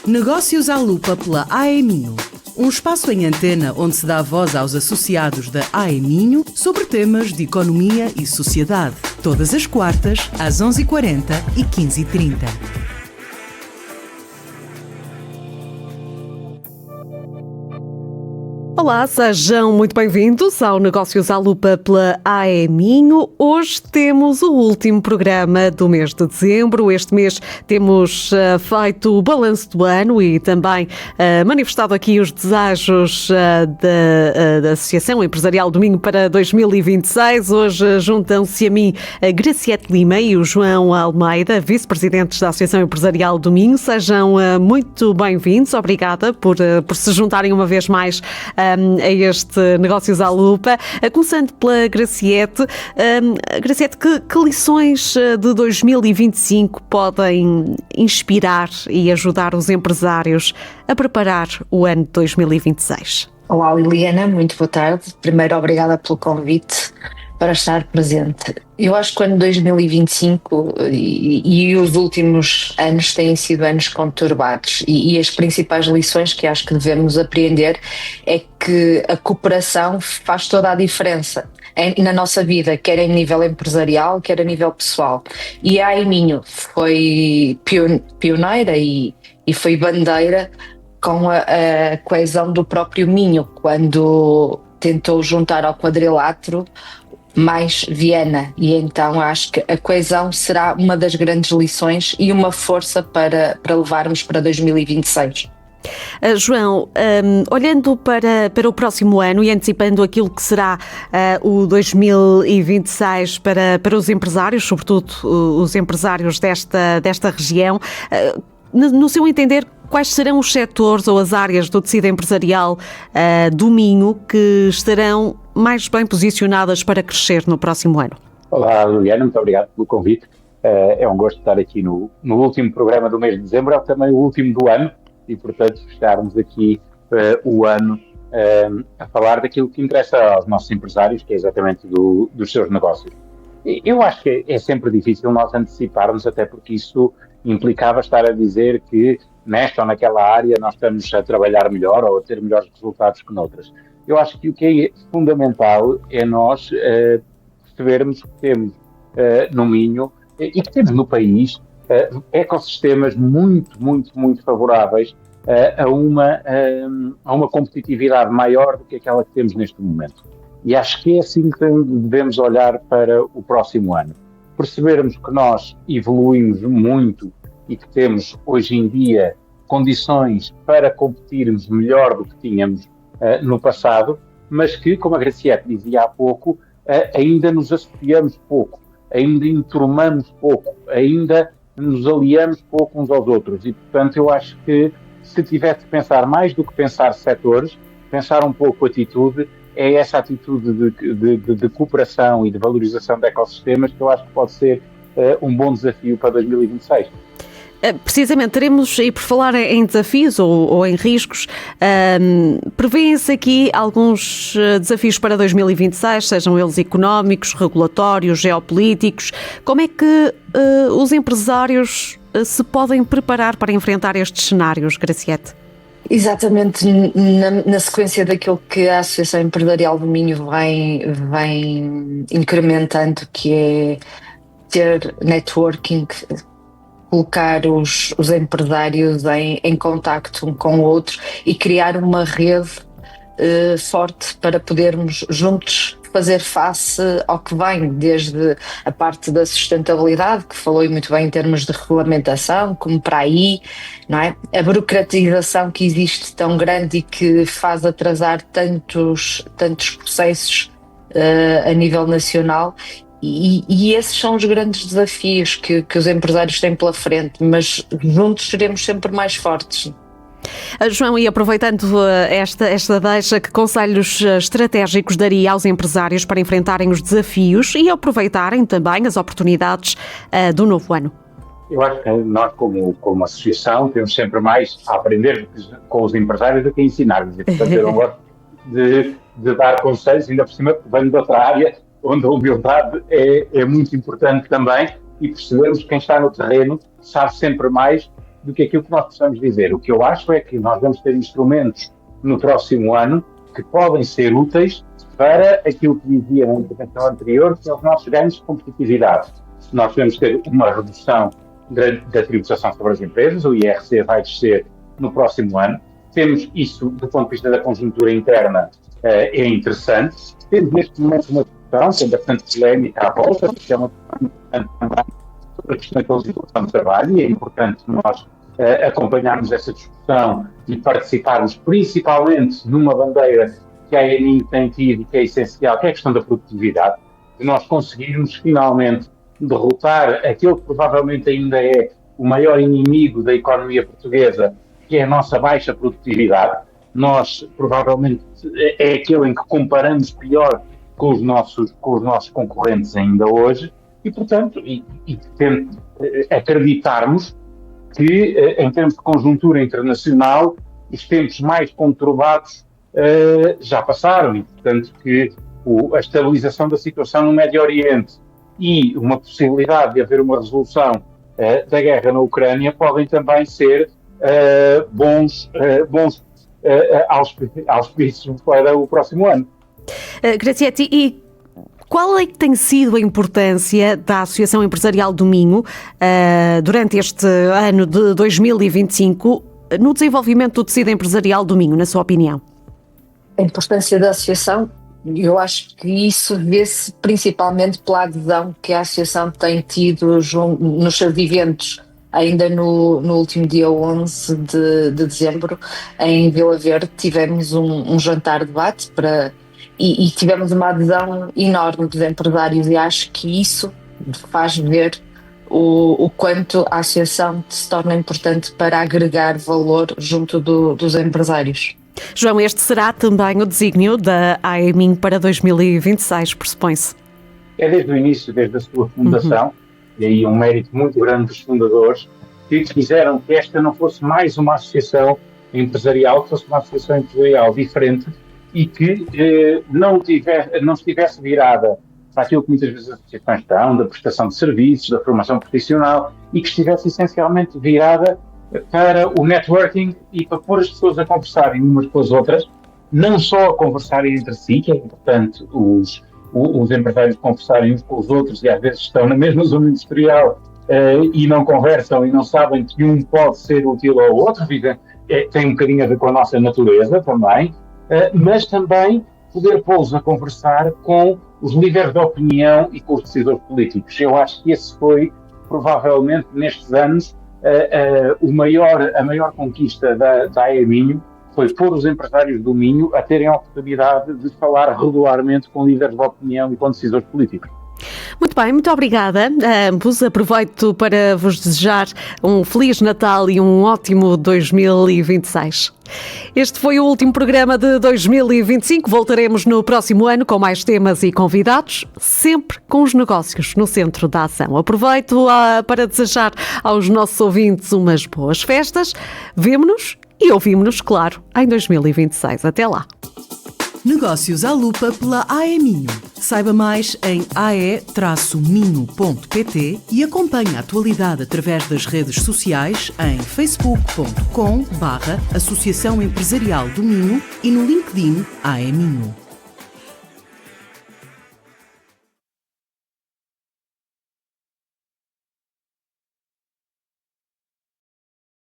Negócios à Lupa pela AE Minho. Um espaço em antena onde se dá voz aos associados da AE Minho sobre temas de economia e sociedade. Todas as quartas, às 11h40 e 15h30. Olá, sejam muito bem-vindos ao Negócios à Lupa pela AE Minho. Hoje temos o último programa do mês de dezembro. Este mês temos feito o balanço do ano e também manifestado aqui os desejos da Associação Empresarial do Minho para 2026. Hoje juntam-se a mim a Graciete Lima e o João Almeida, vice-presidentes da Associação Empresarial do Minho. Sejam muito bem-vindos. Obrigada por se juntarem uma vez mais a este Negócios à Lupa. Começando pela Graciete. Graciete, que lições de 2025 podem inspirar e ajudar os empresários a preparar o ano de 2026? Olá Liliana, muito boa tarde. Primeiro, obrigada pelo convite para estar presente. Eu acho que o ano 2025 e os últimos anos têm sido anos conturbados e as principais lições que acho que devemos aprender é que a cooperação faz toda a diferença na nossa vida, quer em nível empresarial, quer a nível pessoal. E a AE Minho foi pioneira e foi bandeira com a coesão do próprio Minho, quando tentou juntar ao quadrilátero mais Viana, e então acho que a coesão será uma das grandes lições e uma força para levarmos para 2026. João, olhando para o próximo ano e antecipando aquilo que será o 2026 para os empresários, sobretudo os empresários desta região, no seu entender, quais serão os setores ou as áreas do tecido empresarial do Minho que estarão mais bem posicionadas para crescer no próximo ano? Olá, Liliana, muito obrigado pelo convite. É um gosto estar aqui no último programa do mês de dezembro, é também o último do ano e, portanto, fecharmos aqui o ano a falar daquilo que interessa aos nossos empresários, que é exatamente dos seus negócios. Eu acho que é sempre difícil nós anteciparmos, até porque isso implicava estar a dizer que nesta ou naquela área nós estamos a trabalhar melhor ou a ter melhores resultados que noutras. Eu acho que o que é fundamental é nós percebermos que temos no Minho e que temos no país ecossistemas muito, muito, muito favoráveis a uma competitividade maior do que aquela que temos neste momento. E acho que é assim que devemos olhar para o próximo ano. Percebermos que nós evoluímos muito e que temos hoje em dia condições para competirmos melhor do que tínhamos no passado, mas que, como a Graciete dizia há pouco, ainda nos associamos pouco, ainda enturmamos pouco, ainda nos aliamos pouco uns aos outros e, portanto, eu acho que se tiver de pensar mais do que pensar setores, pensar um pouco atitude, é essa atitude de cooperação e de valorização de ecossistemas que eu acho que pode ser um bom desafio para 2026. Precisamente, teremos, e por falar em desafios ou em riscos, prevêem-se aqui alguns desafios para 2026, sejam eles económicos, regulatórios, geopolíticos. Como é que os empresários se podem preparar para enfrentar estes cenários, Graciete? Exatamente, na sequência daquilo que a Associação Empresarial do Minho vem incrementando, que é ter networking, colocar os empresários em contacto um com o outro e criar uma rede forte para podermos juntos fazer face ao que vem, desde a parte da sustentabilidade, que falou muito bem em termos de regulamentação, como para aí, não é? A burocratização que existe tão grande e que faz atrasar tantos processos a nível nacional. E esses são os grandes desafios que os empresários têm pela frente, mas juntos seremos sempre mais fortes. João, e aproveitando esta deixa, que conselhos estratégicos daria aos empresários para enfrentarem os desafios e aproveitarem também as oportunidades do novo ano? Eu acho que nós, como associação, temos sempre mais a aprender com os empresários do que a ensinar-lhes. E, portanto, eu não gosto de dar conselhos, ainda por cima, venho de outra área, onde a humildade é muito importante também, e percebemos que quem está no terreno sabe sempre mais do que aquilo que nós possamos dizer. O que eu acho é que nós vamos ter instrumentos no próximo ano que podem ser úteis para aquilo que dizia na intervenção anterior, que são os nossos ganhos de competitividade. Nós vamos ter uma redução da tributação sobre as empresas, o IRC vai descer no próximo ano. Temos isso, do ponto de vista da conjuntura interna, é interessante. Temos neste momento uma discussão, que é bastante polémica à volta, que é uma discussão também sobre a questão da legislação do trabalho, e é importante nós acompanharmos essa discussão e participarmos principalmente numa bandeira que a AMIN tem tido e que é essencial, que é a questão da produtividade, de nós conseguirmos finalmente derrotar aquele que provavelmente ainda é o maior inimigo da economia portuguesa, que é a nossa baixa produtividade. Nós, provavelmente, é aquele em que comparamos pior com os nossos concorrentes ainda hoje e, portanto, acreditarmos que, em termos de conjuntura internacional, os tempos mais conturbados já passaram e, portanto, que a estabilização da situação no Médio Oriente e uma possibilidade de haver uma resolução da guerra na Ucrânia podem também ser bons auspícios para o próximo ano. Grazietti, e qual é que tem sido a importância da Associação Empresarial do Minho durante este ano de 2025 no desenvolvimento do tecido empresarial do Minho, na sua opinião? A importância da associação, eu acho que isso vê-se principalmente pela adesão que a associação tem tido nos seus eventos. Ainda no último dia 11 de dezembro, em Vila Verde, tivemos um jantar-debate e tivemos uma adesão enorme dos empresários, e acho que isso faz ver o quanto a associação se torna importante para agregar valor junto dos empresários. João, este será também o desígnio da AEMIN para 2026, pressupõe-se? É desde o início, desde a sua fundação, e aí um mérito muito grande dos fundadores, que quiseram que esta não fosse mais uma associação empresarial, que fosse uma associação empresarial diferente e que não estivesse virada para aquilo que muitas vezes as associações estão, da prestação de serviços, da formação profissional, e que estivesse essencialmente virada para o networking e para pôr as pessoas a conversarem umas com as outras, não só a conversarem entre si, que é importante os empresários conversarem uns com os outros e às vezes estão na mesma zona industrial e não conversam e não sabem que um pode ser útil ao outro, tem um bocadinho a ver com a nossa natureza também, mas também poder pô-los a conversar com os líderes de opinião e com os decisores políticos. Eu acho que esse foi, provavelmente, nestes anos, a maior conquista da AEMIN foi pôr os empresários do Minho a terem a oportunidade de falar regularmente com líderes de opinião e com decisores políticos. Muito bem, muito obrigada a ambos. Aproveito para vos desejar um Feliz Natal e um ótimo 2026. Este foi o último programa de 2025. Voltaremos no próximo ano com mais temas e convidados, sempre com os negócios no centro da ação. Aproveito para desejar aos nossos ouvintes umas boas festas. Vemo-nos e ouvimos-nos, claro, em 2026. Até lá. Negócios à Lupa pela AEMIN. Saiba mais em ae-minho.pt e acompanhe a atualidade através das redes sociais em facebook.com/Associação Empresarial do Minho e no LinkedIn AEMIN.